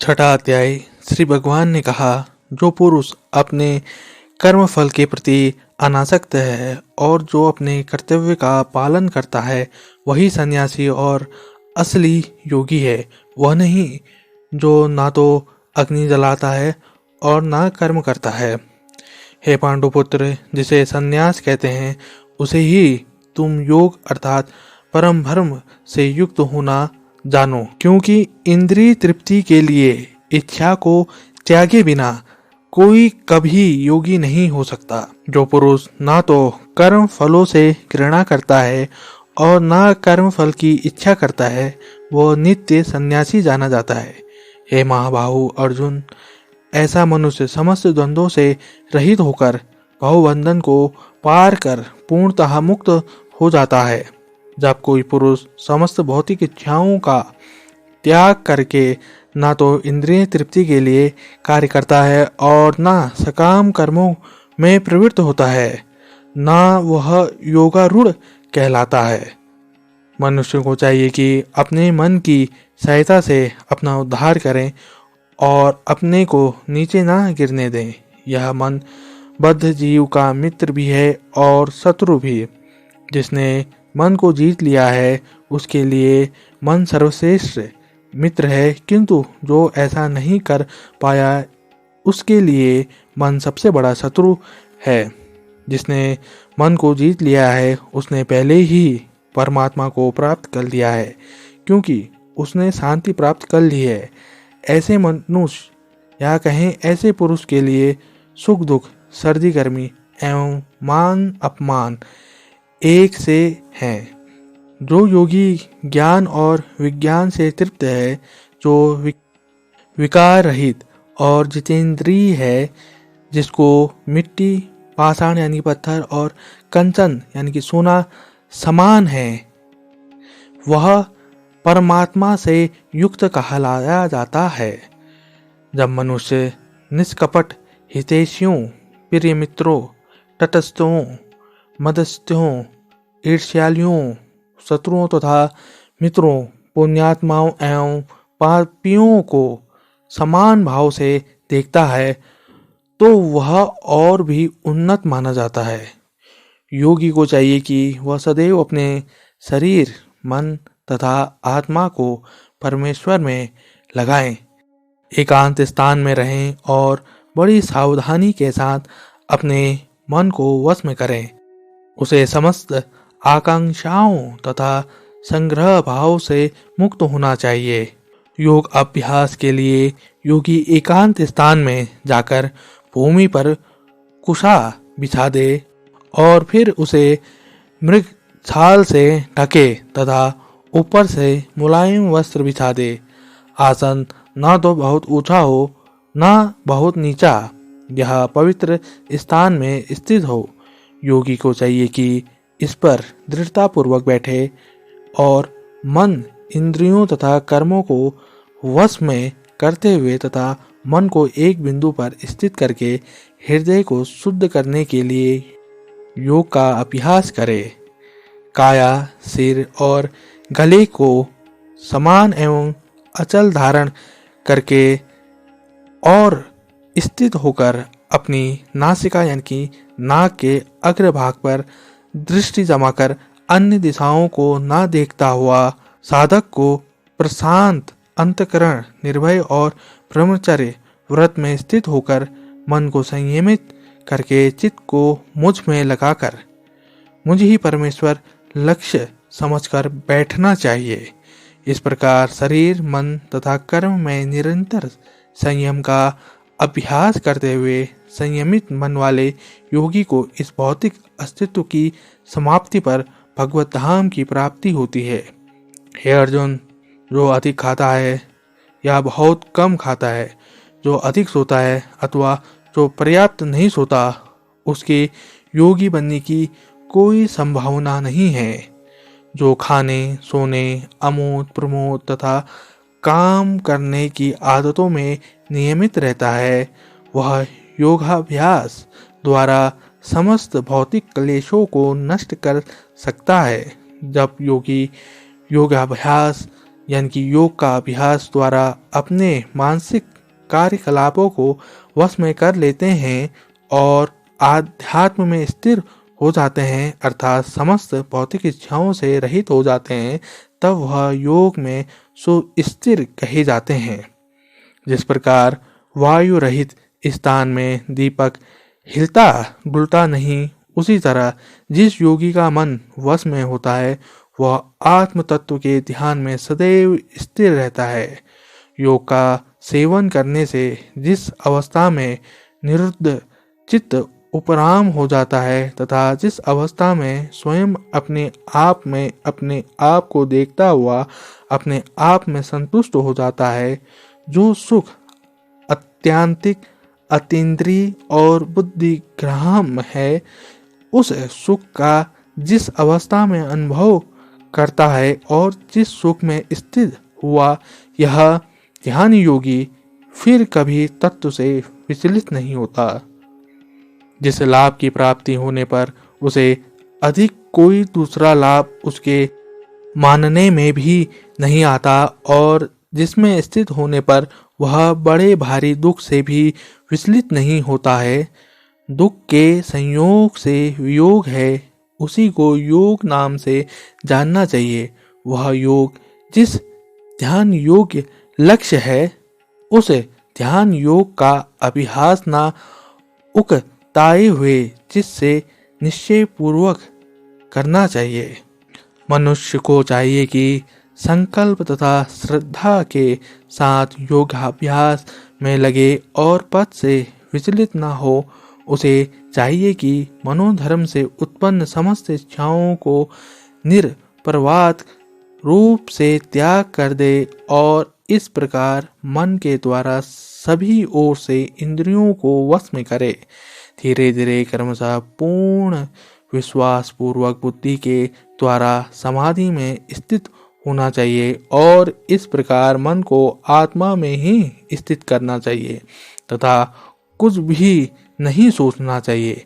छठा अध्याय। श्री भगवान ने कहा, जो पुरुष अपने कर्म फल के प्रति अनासक्त है और जो अपने कर्तव्य का पालन करता है वही सन्यासी और असली योगी है। वह नहीं जो ना तो अग्नि जलाता है और ना कर्म करता है। हे पांडुपुत्र, जिसे सन्यास कहते हैं उसे ही तुम योग अर्थात परम भ्रम से युक्त होना जानो, क्योंकि इंद्रिय तृप्ति के लिए इच्छा को त्यागे बिना कोई कभी योगी नहीं हो सकता। जो पुरुष ना तो कर्म फलों से घृणा करता है और ना कर्म फल की इच्छा करता है वह नित्य सन्यासी जाना जाता है। हे महाबाहु अर्जुन, ऐसा मनुष्य समस्त द्वंद्वों से रहित होकर बहुबंधन को पार कर पूर्णतः मुक्त हो जाता है। जब कोई पुरुष समस्त भौतिक इच्छाओं का त्याग करके ना तो इंद्रिय तृप्ति के लिए कार्य करता है और ना सकाम कर्मों में प्रवृत्त होता है, ना वह योगारूढ़ कहलाता है। मनुष्य को चाहिए कि अपने मन की सहायता से अपना उद्धार करें और अपने को नीचे ना गिरने दें। यह मन बद्ध जीव का मित्र भी है और शत्रु भी। जिसने मन को जीत लिया है उसके लिए मन सर्वश्रेष्ठ मित्र है, किंतु जो ऐसा नहीं कर पाया उसके लिए मन सबसे बड़ा शत्रु है। जिसने मन को जीत लिया है उसने पहले ही परमात्मा को प्राप्त कर लिया है, क्योंकि उसने शांति प्राप्त कर ली है। ऐसे मनुष्य या कहें ऐसे पुरुष के लिए सुख दुख, सर्दी गर्मी एवं मान अपमान एक से हैं। जो योगी ज्ञान और विज्ञान से तृप्त है, जो विकार रहित और जितेंद्रिय है, जिसको मिट्टी, पाषाण यानी पत्थर और कंचन यानी कि सोना समान है, वह परमात्मा से युक्त कहलाया जाता है। जब मनुष्य निष्कपट हितैषियों, प्रिय मित्रों, तटस्थों, मदस्थों, ईर्ष्यालियों, शत्रुओं तथा मित्रों, पुण्यात्माओं एवं पापियों को समान भाव से देखता है तो वह और भी उन्नत माना जाता है। योगी को चाहिए कि वह सदैव अपने शरीर, मन तथा आत्मा को परमेश्वर में लगाएं, एकांत स्थान में रहें और बड़ी सावधानी के साथ अपने मन को वश में करें। उसे समस्त आकांक्षाओं तथा संग्रह भाव से मुक्त होना चाहिए। योग अभ्यास के लिए योगी एकांत स्थान में जाकर भूमि पर कुशा बिछा दे और फिर उसे मृग छाल से ढके तथा ऊपर से मुलायम वस्त्र बिछा दे। आसन ना तो बहुत ऊंचा हो ना बहुत नीचा, यह पवित्र स्थान में स्थित हो। योगी को चाहिए कि इस पर दृढ़तापूर्वक बैठे और मन, इंद्रियों तथा कर्मों को वश में करते हुए तथा मन को एक बिंदु पर स्थित करके हृदय को शुद्ध करने के लिए योग का अभ्यास करे। काया, सिर और गले को समान एवं अचल धारण करके और स्थित होकर अपनी नासिका यानी कि नाक के अग्रभाग पर दृष्टि जमाकर अन्य दिशाओं को ना देखता हुआ साधक को प्रशांत अंतःकरण, निर्भय और ब्रह्मचर्य व्रत में स्थित होकर मन को संयमित करके चित्त को मुझ में लगाकर मुझ ही परमेश्वर लक्ष्य समझकर बैठना चाहिए। इस प्रकार शरीर, मन तथा कर्म में निरंतर संयम का अभ्यास करते हुए संयमित मन वाले योगी को इस भौतिक अस्तित्व की समाप्ति पर भगवत धाम की प्राप्ति होती है। हे अर्जुन, जो अधिक खाता है या बहुत कम खाता है, जो अधिक सोता है अथवा जो पर्याप्त नहीं सोता, उसके योगी बनने की कोई संभावना नहीं है। जो खाने, सोने, अमोद प्रमोद तथा काम करने की आदतों में नियमित रहता है, वह योगाभ्यास द्वारा समस्त भौतिक क्लेशों को नष्ट कर सकता है। जब योगी योगाभ्यास यानी कि योग का अभ्यास द्वारा अपने मानसिक कार्यकलापों को वश में कर लेते हैं और आध्यात्म में स्थिर हो जाते हैं, अर्थात समस्त भौतिक इच्छाओं से रहित हो जाते हैं, तब वह योग में सुस्थिर कहे जाते हैं। जिस प्रकार वायु रहित स्थान में दीपक हिलता डुलता नहीं, उसी तरह जिस योगी का मन वश में होता है वह आत्म तत्व के ध्यान में सदैव स्थिर रहता है। योग का सेवन करने से जिस अवस्था में निरुद्ध चित्त उपराम हो जाता है तथा जिस अवस्था में स्वयं अपने आप में अपने आप को देखता हुआ अपने आप में संतुष्ट हो जाता है, जो सुख अत्यांतिक अतीन्द्रिय और बुद्धिग्राह्य है, उस सुख का जिस अवस्था में अनुभव करता है और जिस सुख में स्थित हुआ यह ध्यान योगी फिर कभी तत्व से विचलित नहीं होता। जिस लाभ की प्राप्ति होने पर उसे अधिक कोई दूसरा लाभ उसके मानने में भी नहीं आता और जिसमें स्थित होने पर वह बड़े भारी दुख से भी विचलित नहीं होता है। दुख के संयोग से वियोग है, उसी को योग नाम से जानना चाहिए। वह योग जिस ध्यान योग्य लक्ष्य है, उस ध्यान योग का अभ्यास ना उकताए हुए जिससे निश्चय पूर्वक करना चाहिए। मनुष्य को चाहिए कि संकल्प तथा श्रद्धा के साथ योगाभ्यास में लगे और पद से विचलित न हो। उसे चाहिए कि मनोधर्म से उत्पन्न समस्त इच्छाओं को निरपवाद रूप से त्याग कर दे और इस प्रकार मन के द्वारा सभी ओर से इंद्रियों को वश में करे। धीरे धीरे क्रमशः पूर्ण विश्वास पूर्वक बुद्धि के द्वारा समाधि में स्थित होना चाहिए और इस प्रकार मन को आत्मा में ही स्थित करना चाहिए तथा कुछ भी नहीं सोचना चाहिए।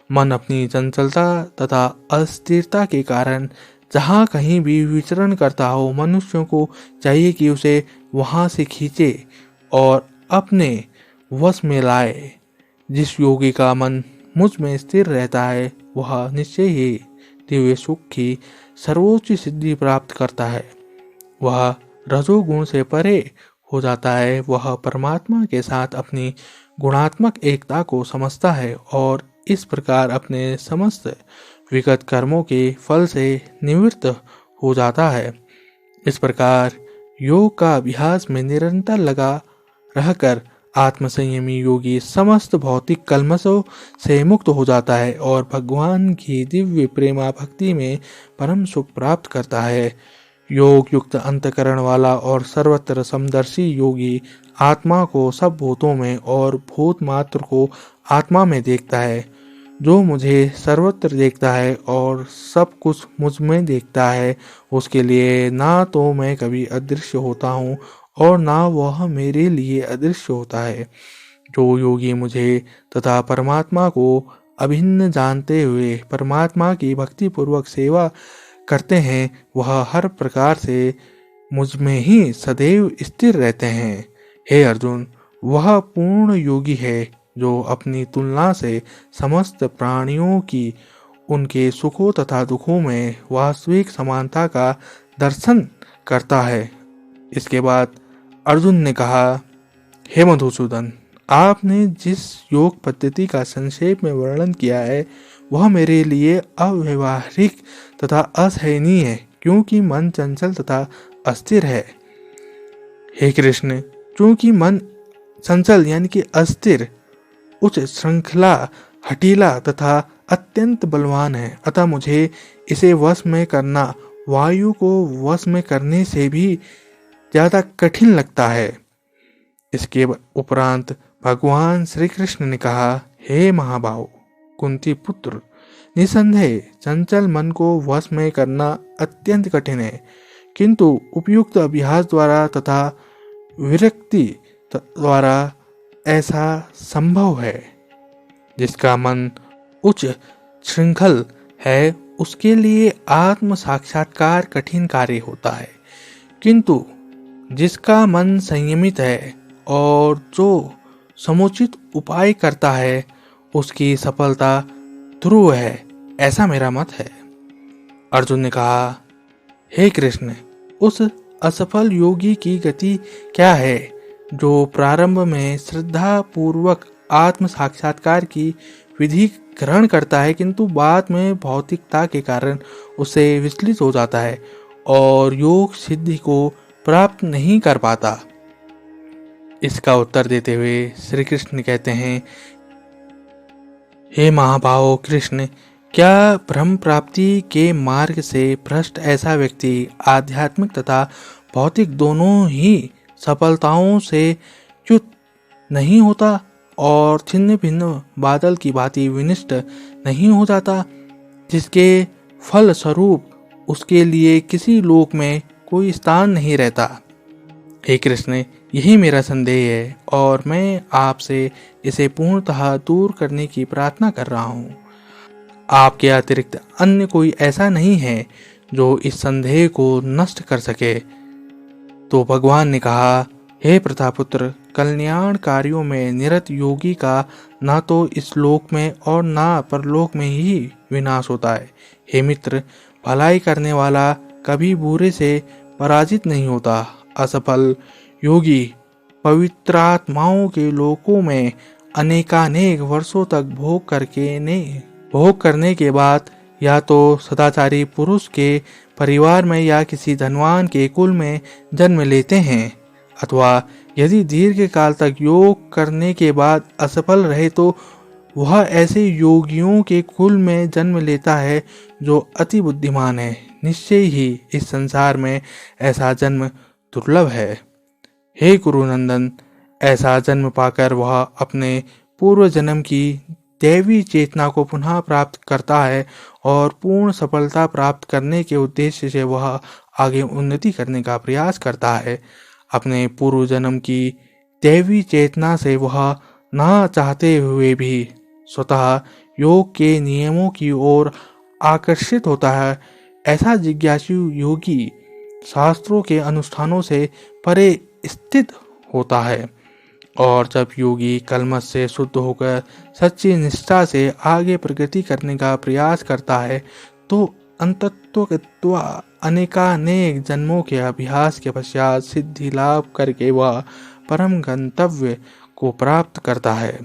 मन अपनी चंचलता तथा अस्थिरता के कारण जहाँ कहीं भी विचरण करता हो, मनुष्यों को चाहिए कि उसे वहाँ से खींचे और अपने वश में लाए। जिस योगी का मन मुझ में स्थिर रहता है वह निश्चय ही दिव्य सुख की सर्वोच्च सिद्धि प्राप्त करता है। वह रजोगुण से परे हो जाता है। वह परमात्मा के साथ अपनी गुणात्मक एकता को समझता है और इस प्रकार अपने समस्त विगत कर्मों के फल से निवृत्त हो जाता है। इस प्रकार योग का अभ्यास में निरंतर लगा रहकर आत्मसंयमी योगी समस्त भौतिक कल्मशों से मुक्त हो जाता है और भगवान की दिव्य प्रेमा भक्ति में परम सुख प्राप्त करता है। योग युक्त अंतकरण वाला और सर्वत्र समदर्शी योगी आत्मा को सब भूतों में और भूत मात्र को आत्मा में देखता है। जो मुझे सर्वत्र देखता है और सब कुछ मुझ में देखता है, उसके लिए ना तो मैं कभी अदृश्य होता हूँ और ना वह मेरे लिए अदृश्य होता है। जो योगी मुझे तथा परमात्मा को अभिन्न जानते हुए परमात्मा की भक्ति पूर्वक सेवा करते हैं, वह हर प्रकार से मुझ में ही सदैव स्थिर रहते हैं। हे अर्जुन, वह पूर्ण योगी है जो अपनी तुलना से समस्त प्राणियों की उनके सुखों तथा दुखों में वास्तविक समानता का दर्शन करता है। इसके बाद अर्जुन ने कहा, हे मधुसूदन, आपने जिस योग पद्धति का संक्षेप में वर्णन किया है वह मेरे लिए अव्यवहारिक तथा असहनीय है, क्योंकि मन चंचल तथा अस्थिर है। हे कृष्ण, क्योंकि मन चंचल यानी कि अस्थिर, उच्च श्रृंखला, हठीला तथा अत्यंत बलवान है, अतः मुझे इसे वश में करना वायु को वश में करने से भी ज्यादा कठिन लगता है। इसके उपरांत भगवान श्री कृष्ण ने कहा, हे महाबाहु कुंती पुत्र, निसंदेह चंचल मन को वश में करना अत्यंत कठिन है, किंतु उपयुक्त अभ्यास द्वारा तथा विरक्ति द्वारा ऐसा संभव है। जिसका मन उच्च श्रृंखल है उसके लिए आत्म साक्षात्कार कठिन कार्य होता है, किंतु जिसका मन संयमित है और जो समुचित उपाय करता है उसकी सफलता ध्रुव है, ऐसा मेरा मत है। अर्जुन ने कहा, हे कृष्ण, उस असफल योगी की गति क्या है जो प्रारंभ में श्रद्धा पूर्वक आत्म साक्षात्कार की विधि ग्रहण करता है किंतु बाद में भौतिकता के कारण उसे विचलित हो जाता है और योग सिद्धि को प्राप्त नहीं कर पाता। इसका उत्तर देते हुए श्री कृष्ण कहते हैं, हे महाभाव कृष्ण, क्या ब्रह्म प्राप्ति के मार्ग से भ्रष्ट ऐसा व्यक्ति आध्यात्मिक तथा भौतिक दोनों ही सफलताओं से च्युत नहीं होता और छिन्न भिन्न बादल की भांति विनिष्ट नहीं हो जाता, जिसके फल स्वरूप उसके लिए किसी लोक में कोई स्थान नहीं रहता? हे कृष्ण, यही मेरा संदेह है और मैं आपसे इसे पूर्णतः दूर करने की प्रार्थना कर रहा हूँ। आपके अतिरिक्त अन्य कोई ऐसा नहीं है जो इस संदेह को नष्ट कर सके। तो भगवान ने कहा, हे प्रतापुत्र, कल्याण कार्यों में निरत योगी का ना तो इस लोक में और ना परलोक में ही विनाश होता है। हे मित्र, भलाई करने वाला कभी बुरे से पराजित नहीं होता। असफल योगी पवित्रात्माओं के लोकों में अनेकानेक वर्षों तक भोग करने के बाद या तो सदाचारी पुरुष के परिवार में या किसी धनवान के कुल में जन्म लेते हैं, अथवा यदि दीर्घ काल तक योग करने के बाद असफल रहे तो वह ऐसे योगियों के कुल में जन्म लेता है जो अति बुद्धिमान है। निश्चय ही इस संसार में ऐसा जन्म दुर्लभ है। हे कुरुनंदन, ऐसा जन्म पाकर वह अपने पूर्व जन्म की दैवी चेतना को पुनः प्राप्त करता है और पूर्ण सफलता प्राप्त करने के उद्देश्य से वह आगे उन्नति करने का प्रयास करता है। अपने पूर्व जन्म की दैवी चेतना से वह ना चाहते हुए भी स्वतः योग के नियमों की ओर आकर्षित होता है। ऐसा जिज्ञासु योगी शास्त्रों के अनुष्ठानों से परे स्थित होता है और जब योगी कलमश से शुद्ध होकर सच्ची निष्ठा से आगे प्रगति करने का प्रयास करता है तो अंतत्वगत्वा अनेकानेक जन्मों के अभ्यास के पश्चात सिद्धि लाभ करके वह परम गंतव्य को प्राप्त करता है।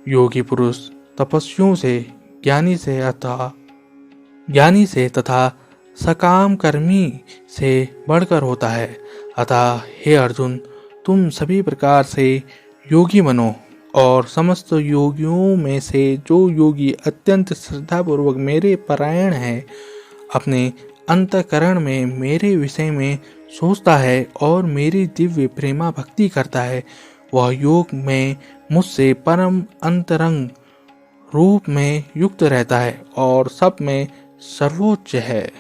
योगी पुरुष तपस्वियों से, ज्ञानी से तथा सकाम कर्मी से बढ़कर होता है। अतः हे अर्जुन, तुम सभी प्रकार से योगी बनो और समस्त योगियों में से जो योगी अत्यंत श्रद्धापूर्वक मेरे परायण है, अपने अंतःकरण में मेरे विषय में सोचता है और मेरी दिव्य प्रेमा भक्ति करता है, वह योग में मुझसे परम अंतरंग रूप में युक्त रहता है और सब में सर्वोच्च है।